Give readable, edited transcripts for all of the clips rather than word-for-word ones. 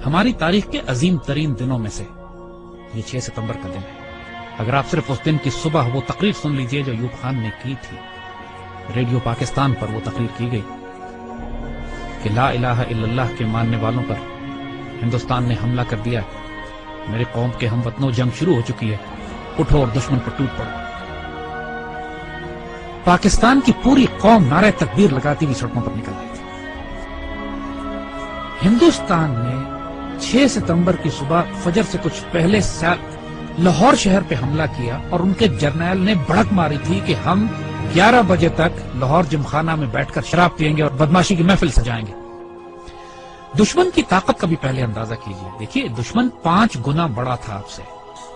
ہماری تاریخ کے عظیم ترین دنوں میں سے یہ 6 ستمبر کا دن ہے۔ اگر آپ صرف اس دن کی صبح وہ تقریر سن لیجئے جو ایوب خان نے کی تھی، ریڈیو پاکستان پر وہ تقریر کی گئی کہ لا الہ الا اللہ کے ماننے والوں پر ہندوستان نے حملہ کر دیا، میرے قوم کے ہم وطنوں جنگ شروع ہو چکی ہے، اٹھو اور دشمن پر ٹوٹ پڑو۔ پاکستان کی پوری قوم نعرہ تکبیر لگاتی ہوئی سڑکوں پر نکل گئی تھی۔ ہندوستان نے 6 ستمبر کی صبح فجر سے کچھ پہلے لاہور شہر پہ حملہ کیا اور ان کے جرنیل نے بڑک ماری تھی کہ ہم 11 بجے تک لاہور جمخانہ میں بیٹھ کر شراب پئیں گے اور بدماشی کی محفل سجائیں گے۔ دشمن کی طاقت کا بھی پہلے اندازہ کیجیے۔ دیکھیے دشمن 5 گنا بڑا تھا آپ سے،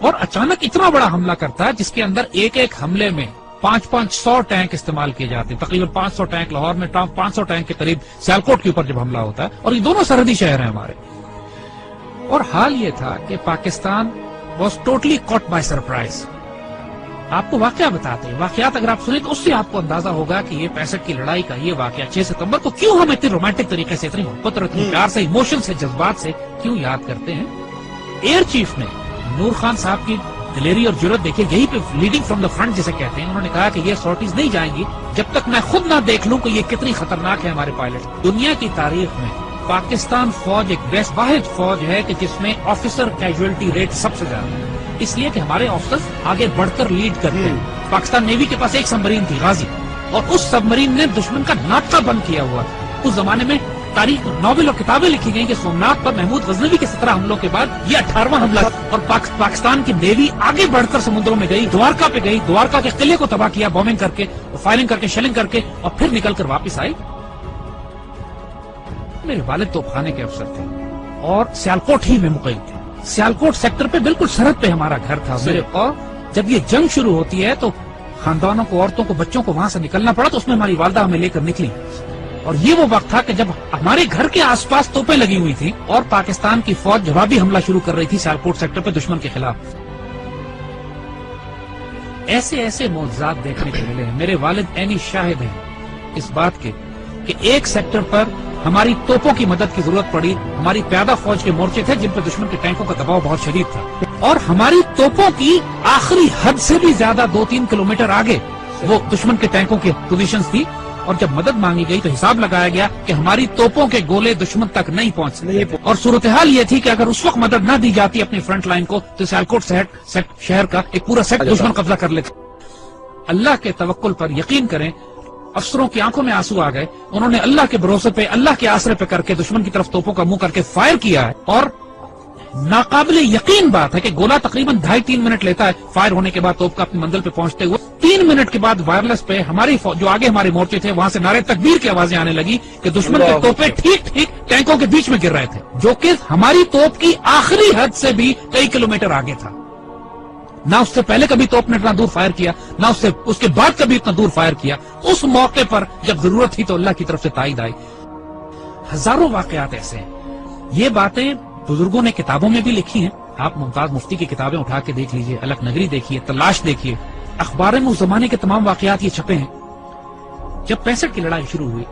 اور اچانک اتنا بڑا حملہ کرتا ہے جس کے اندر ایک ایک حملے میں 500 ٹینک استعمال کیے جاتے ہیں، تقریباً 500 ٹینک لاہور میں، 500 ٹینک کے قریب سیالکوٹ کے اوپر جب حملہ ہوتا ہے، اور یہ دونوں سرحدی شہر ہیں ہمارے۔ اور حال یہ تھا کہ Pakistan was totally caught by surprise. آپ کو واقعہ بتاتے ہیں، واقعات اگر آپ سنیں تو اس سے آپ کو اندازہ ہوگا کہ یہ 65 کی لڑائی کا یہ واقعہ 6 ستمبر کو کیوں ہم اتنی رومانٹک طریقے سے، اتنی محبت اور اتنی پیار سے، ایموشن سے، جذبات سے کیوں یاد کرتے ہیں۔ ایئر چیف نے نور خان صاحب کی دلیری اور جرت دیکھیے، یہی پہ لیڈنگ فرام دا فرنٹ جسے کہتے ہیں، انہوں نے کہا کہ یہ سارٹیز نہیں جائیں گی جب تک میں خود نہ دیکھ لوں کہ یہ کتنی خطرناک ہے ہمارے پائلٹ۔ دنیا کی تاریخ میں پاکستان فوج ایک واحد فوج ہے کہ جس میں آفیسر کیجویلٹی ریٹ سب سے زیادہ ہے، اس لیے کہ ہمارے آفیسرز آگے بڑھ کر لیڈ کرتے ہیں۔ پاکستان نیوی کے پاس ایک سبمرین تھی غازی، اور اس سبمرین نے دشمن کا ناطقہ بند کیا ہوا تھا۔ اس زمانے میں تاریخ ناول اور کتابیں لکھی گئی کہ سومناتھ پر محمود غزنوی کے 17 حملوں کے بعد یہ 18واں حملہ تھا، اور پاکستان کی نیوی آگے بڑھ کر سمندروں میں گئی، دوارکا پہ گئی، دوارکا کے قلعے کو تباہ کیا بومنگ کر کے، فائرنگ کر کے، شیلنگ کر کے، اور پھر نکل کر واپس آئی۔ میرے والد توپ خانے کے افسر تھے اور سیالکوٹ ہی میں مقیم تھے، سیالکوٹ سیکٹر پہ بالکل سرحد پہ ہمارا گھر تھا میرے، اور جب یہ جنگ شروع ہوتی ہے تو خاندانوں کو، عورتوں کو، بچوں کو وہاں سے نکلنا پڑا، تو اس میں ہماری والدہ ہمیں لے کر نکلی، اور یہ وہ وقت تھا کہ جب ہمارے گھر کے آس پاس توپیں لگی ہوئی تھی اور پاکستان کی فوج جوابی حملہ شروع کر رہی تھی سیالکوٹ سیکٹر پہ دشمن کے خلاف۔ ایسے ایسے معجزات دیکھنے کو ملے ہیں۔ میرے والد عینی شاہد ہیں اس بات کے کہ ایک سیکٹر پر ہماری توپوں کی مدد کی ضرورت پڑی، ہماری پیادہ فوج کے مورچے تھے جن پر دشمن کے ٹینکوں کا دباؤ بہت شدید تھا، اور ہماری توپوں کی آخری حد سے بھی زیادہ 2-3 کلومیٹر آگے وہ دشمن کے ٹینکوں کی پوزیشنز تھی، اور جب مدد مانگی گئی تو حساب لگایا گیا کہ ہماری توپوں کے گولے دشمن تک نہیں پہنچ سکتے، اور صورتحال یہ تھی کہ اگر اس وقت مدد نہ دی جاتی اپنی فرنٹ لائن کو تو سیالکوٹ شہر کا ایک پورا سیٹ دشمن قبضہ کر لیتے۔ اللہ کے توکل پر یقین کریں، افسروں کی آنکھوں میں آنسو آ گئے، انہوں نے اللہ کے بھروسے پہ، اللہ کے آسرے پہ کر کے دشمن کی طرف توپوں کا منہ کر کے فائر کیا ہے، اور ناقابل یقین بات ہے کہ گولا تقریباً 2.5-3 منٹ لیتا ہے فائر ہونے کے بعد توپ کا اپنی منزل پہ پہنچتے ہوئے۔ 3 منٹ کے بعد وائرلیس پہ ہماری جو آگے ہمارے مورچے تھے وہاں سے نعرے تکبیر کی آوازیں آنے لگی کہ دشمن کے توپیں ٹھیک ٹینکوں کے بیچ میں گر رہے تھے، جو کہ ہماری توپ کی آخری حد سے بھی کئی کلومیٹر آگے تھا۔ نہ اس سے پہلے کبھی توپ نے اتنا دور فائر کیا، نہ اس کے بعد کبھی اتنا دور فائر کیا۔ اس موقع پر جب ضرورت تھی تو اللہ کی طرف سے تائید آئی۔ ہزاروں واقعات ایسے ہیں، یہ باتیں بزرگوں نے کتابوں میں بھی لکھی ہیں۔ آپ ممتاز مفتی کی کتابیں اٹھا کے دیکھ لیجئے، الک نگری دیکھیے، تلاش دیکھیے، اخبار میں اس زمانے کے تمام واقعات یہ چھپے ہیں۔ جب 65 کی لڑائی شروع ہوئی،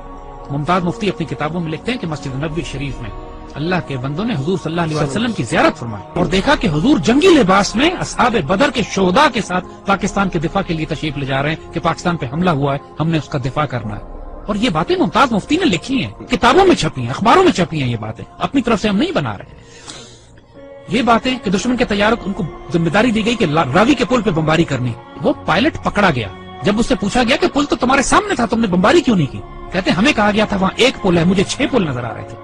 ممتاز مفتی اپنی کتابوں میں لکھتے ہیں کہ مسجد نبوی شریف میں اللہ کے بندوں نے حضور صلی اللہ علیہ وسلم کی زیارت فرمائی اور دیکھا کہ حضور جنگی لباس میں اصحاب بدر کے شہداء کے ساتھ پاکستان کے دفاع کے لیے تشریف لے جا رہے ہیں کہ پاکستان پہ حملہ ہوا ہے، ہم نے اس کا دفاع کرنا ہے۔ اور یہ باتیں ممتاز مفتی نے لکھی ہیں، کتابوں میں چھپی ہیں، اخباروں میں چھپی ہیں، یہ باتیں اپنی طرف سے ہم نہیں بنا رہے۔ یہ باتیں کہ دشمن کے طیاروں ان کو ذمہ داری دی گئی کہ راوی کے پل پہ بمباری کرنی، وہ پائلٹ پکڑا گیا۔ جب اس سے پوچھا گیا کہ پل تو تمہارے سامنے تھا، تم نے بمباری کیوں نہیں کی؟ کہتے ہمیں کہا گیا تھا وہاں ایک پل ہے، مجھے 6 پل نظر آ رہے تھے۔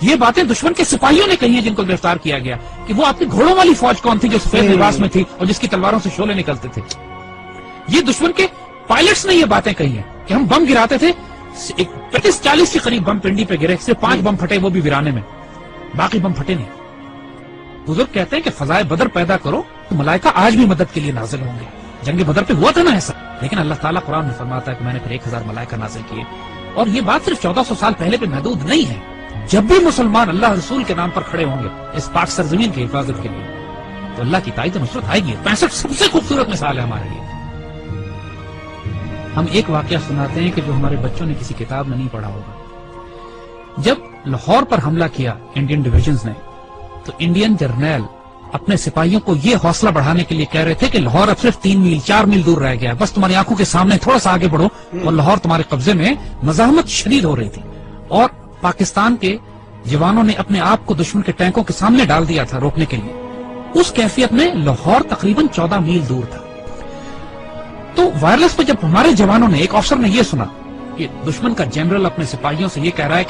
یہ باتیں دشمن کے سپاہیوں نے کہی ہیں جن کو گرفتار کیا گیا کہ وہ آپ کی گھوڑوں والی فوج کون تھی جو سفید لباس میں تھی اور جس کی تلواروں سے شعلے نکلتے تھے۔ یہ دشمن کے پائلٹس نے یہ باتیں کہی ہیں کہ ہم بم گراتے تھے، 35-40 کے قریب بم پنڈی پہ گرے، صرف 5 بم پھٹے، وہ بھی ویرانے میں، باقی بم پھٹے نہیں۔ بزرگ کہتے ہیں کہ فضائے بدر پیدا کرو تو ملائکہ آج بھی مدد کے لیے نازل ہوں گے۔ جنگ بدر پہ ہوا تھا نا ایسا، لیکن اللہ تعالیٰ قرآن میں فرماتا ہے کہ میں نے پھر 1000 ملائکہ نازل کیے۔ اور یہ بات صرف 1400 سال پہلے پہ محدود نہیں ہے، جب بھی مسلمان اللہ رسول کے نام پر کھڑے ہوں گے اس پاک سرزمین کی حفاظت کے لیے تو اللہ کی تائید و نصرت آئے گی۔ 65 سب سے خوبصورت مثال ہے ہمارے لیے۔ ہم ایک واقعہ سناتے ہیں کہ جو ہمارے بچوں نے کسی کتاب میں نہیں پڑھا ہوگا۔ جب لاہور پر حملہ کیا انڈین ڈویژنز نے تو انڈین جرنیل اپنے سپاہیوں کو یہ حوصلہ بڑھانے کے لیے کہہ رہے تھے کہ لاہور اب صرف 3 میل 4 میل دور رہ گیا ہے، بس تمہاری آنکھوں کے سامنے تھوڑا سا آگے بڑھو اور لاہور تمہارے قبضے میں۔ مزاحمت شدید ہو رہی تھی اور پاکستان کے جوانوں نے اپنے آپ کو دشمن کے ٹینکوں کے سامنے ڈال دیا تھا روکنے کے لیے۔ اس کیفیت میں لاہور تقریباً 14 میل دور تھا۔ تو وائرلیس پہ جب ہمارے جوانوں نے، ایک افسر نے یہ سنا کہ دشمن کا جنرل اپنے سپاہیوں سے یہ کہہ رہا ہے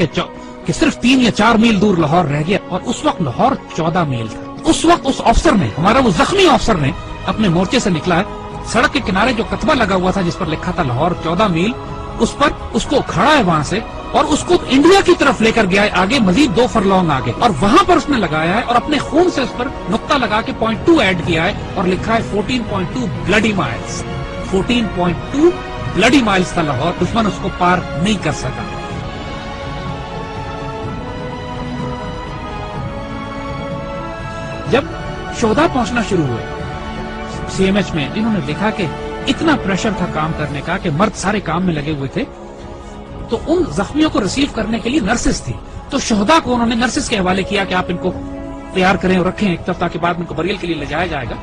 کہ صرف 3 یا 4 میل دور لاہور رہ گیا، اور اس وقت لاہور 14 میل تھا۔ اس وقت اس افسر نے، ہمارا وہ زخمی افسر نے اپنے مورچے سے نکلا ہے، سڑک کے کنارے جو کتبہ لگا ہوا تھا جس پر لکھا تھا لاہور 14 میل، اس پر اس کو کھڑا ہے وہاں سے اور اس کو انڈیا کی طرف لے کر گیا ہے آگے، مزید 2 فرلانگ آگے، اور وہاں پر اس نے لگایا ہے اور اپنے خون سے اس پر نقطہ لگا کے 0.2 ایڈ کیا ہے اور لکھا ہے 14.2 بلڈی مائلز۔ 14.2 بلڈی مائلز تھا لاہور، دشمن اس کو پار نہیں کر سکا۔ جب شہداء پہنچنا شروع ہوئے سی ایم ایچ میں، انہوں نے دیکھا کہ اتنا پریشر تھا کام کرنے کا کہ مرد سارے کام میں لگے ہوئے تھے، تو ان زخمیوں کو ریسیو کرنے کے لیے نرسز تھی، تو شہداء کو انہوں نے نرسز کے حوالے کیا کہ آپ ان کو تیار کریں اور رکھیں ایک طرف تاکہ بعد میں ان کو بریل کے لیے لے جایا جائے گا۔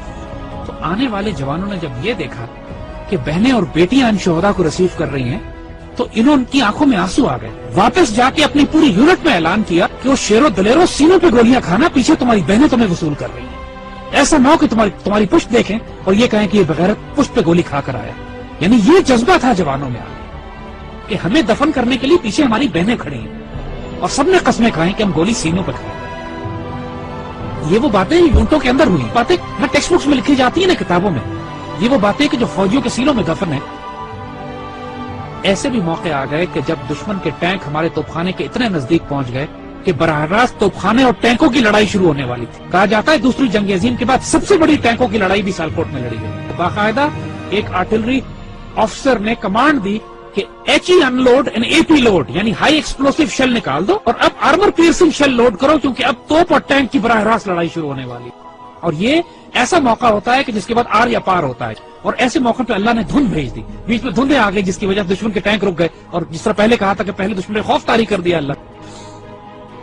تو آنے والے جوانوں نے جب یہ دیکھا کہ بہنیں اور بیٹیاں ان شہداء کو ریسیو کر رہی ہیں تو ان کی آنکھوں میں آنسو آ گئے۔ واپس جا کے اپنی پوری یونٹ میں اعلان کیا کہ وہ شیرو دلیرو سینوں پہ گولیاں کھانا، پیچھے تمہاری بہنیں تمہیں وصول کر رہی ہیں، ایسا نہ ہو کہ تمہاری پشت دیکھیں اور یہ کہیں کہ یہ بغیرت پشت پہ گولی کھا کر آیا۔ یعنی یہ جذبہ تھا جوانوں میں کہ ہمیں دفن کرنے کے لیے پیچھے ہماری بہنیں کھڑی ہیں، اور سب نے قسمیں کھائیں کہ ہم گولی سینوں پہ کھائیں۔ یہ وہ باتیں یونٹوں کے اندر ہوئی، باتیں ٹیکسٹ بکس میں لکھی جاتی ہیں نا، کتابوں میں، یہ وہ باتیں کہ جو فوجیوں کے سینوں میں دفن ہیں۔ ایسے بھی موقع آ گئے کہ جب دشمن کے ٹینک ہمارے توپخانے کے اتنے نزدیک پہنچ گئے کہ براہ راست توپخانے اور ٹینکوں کی لڑائی شروع ہونے والی تھی۔ کہا جاتا ہے دوسری جنگ عظیم کے بعد سب سے بڑی ٹینکوں کی لڑائی بھی سیالکوٹ میں لڑی گئی۔ باقاعدہ ایک آرٹلری افسر نے کمانڈ دی کہ HE unload and AP load, یعنی ہائی ایکسپلوسو شیل نکال دو اور اب آرمر پیئرسنگ شیل لوڈ کرو، کیونکہ اب توپ اور ٹینک کی براہ راست لڑائی شروع ہونے والی۔ اور یہ ایسا موقع ہوتا ہے کہ جس کے بعد آر یا پار ہوتا ہے، اور ایسے موقع پہ اللہ نے دھند بھیج دی، بیچ میں دھندیں آ گئی جس کی وجہ سے دشمن کے ٹینک رک گئے، اور جس طرح پہلے کہا تھا کہ پہلے دشمن نے خوف طاری کر دیا اللہ۔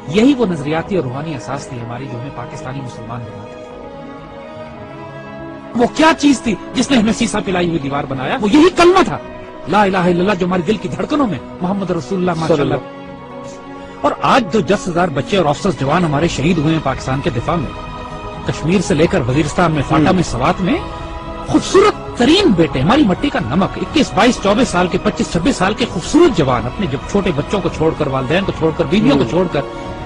یہی وہ نظریاتی اور روحانی اساس تھی ہماری جو ہمیں پاکستانی مسلمان بناتی تھی۔ وہ کیا چیز تھی جس نے ہمیں سیسا پلائی ہوئی دیوار بنایا؟ وہ یہی کلمہ تھا، لا الہ الا اللہ، جو ہمارے دل کی دھڑکنوں میں محمد رسول اللہ ماشاءاللہ۔ اور آج جو 10,000 بچے اور افسر جوان ہمارے شہید ہوئے ہیں پاکستان کے دفاع میں، کشمیر سے لے کر وزیرستان میں، فاٹا میں، سوات میں، خوبصورت ترین بیٹے، ہماری مٹی کا نمک، 21، 22، 24 سال کے، 25، 26 سال کے خوبصورت جوان، اپنے جب چھوٹے بچوں کو چھوڑ کر، والدین کو چھوڑ کر، بیویوں کو چھوڑ کر،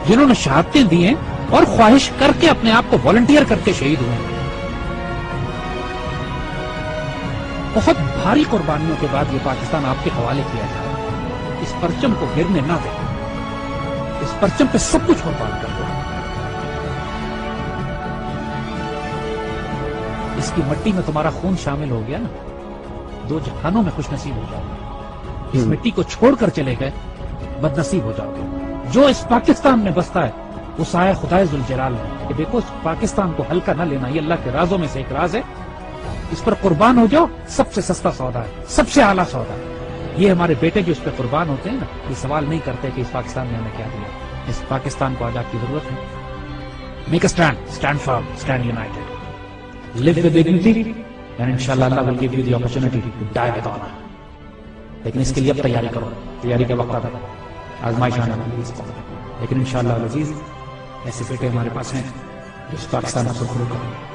جنہوں نے شہادتیں دی ہیں اور خواہش کر کے اپنے آپ کو والنٹیئر کر کے شہید ہوئے ہیں۔ بہت بھاری قربانیوں کے بعد یہ پاکستان آپ کے حوالے کیا جائے، اس پرچم کو گرنے نہ دیں، اس پرچم پہ سب کچھ قربان کر دو، اس کی مٹی میں تمہارا خون شامل ہو گیا نا، 2 جہانوں میں خوش نصیب ہو جاؤ گے۔ اس مٹی کو چھوڑ کر چلے گئے بد نصیب ہو جاؤ گے۔ جو اس پاکستان میں بستا ہے وہ سایہ خدائے ذوالجلال ہے کہ دیکھو اس پاکستان کو ہلکا نہ لینا، یہ اللہ کے رازوں میں سے ایک راز ہے، اس پر قربان ہو جاؤ، سب سے سستا سودا ہے، سب سے اعلیٰ سودا ہے۔ یہ ہمارے بیٹے جو اس پہ قربان ہوتے ہیں نا، یہ سوال نہیں کرتے کہ اس پاکستان نے ہمیں کیا دیا۔ اس پاکستان کو آج آپ کی ضرورت ہے۔ Make a stand, stand firm, stand United, live with dignity and inshallah Allah will give you the opportunity to die with honor۔ لیکن اس کے لیے اب تیاری کرو، تیاری کا وقت آتا ہے، آزمائش آنے والی ہے، لیکن انشاءاللہ العزیز ایسے بیٹے ہمارے پاس ہیں جو اس پاکستان کو سرخرو کریں۔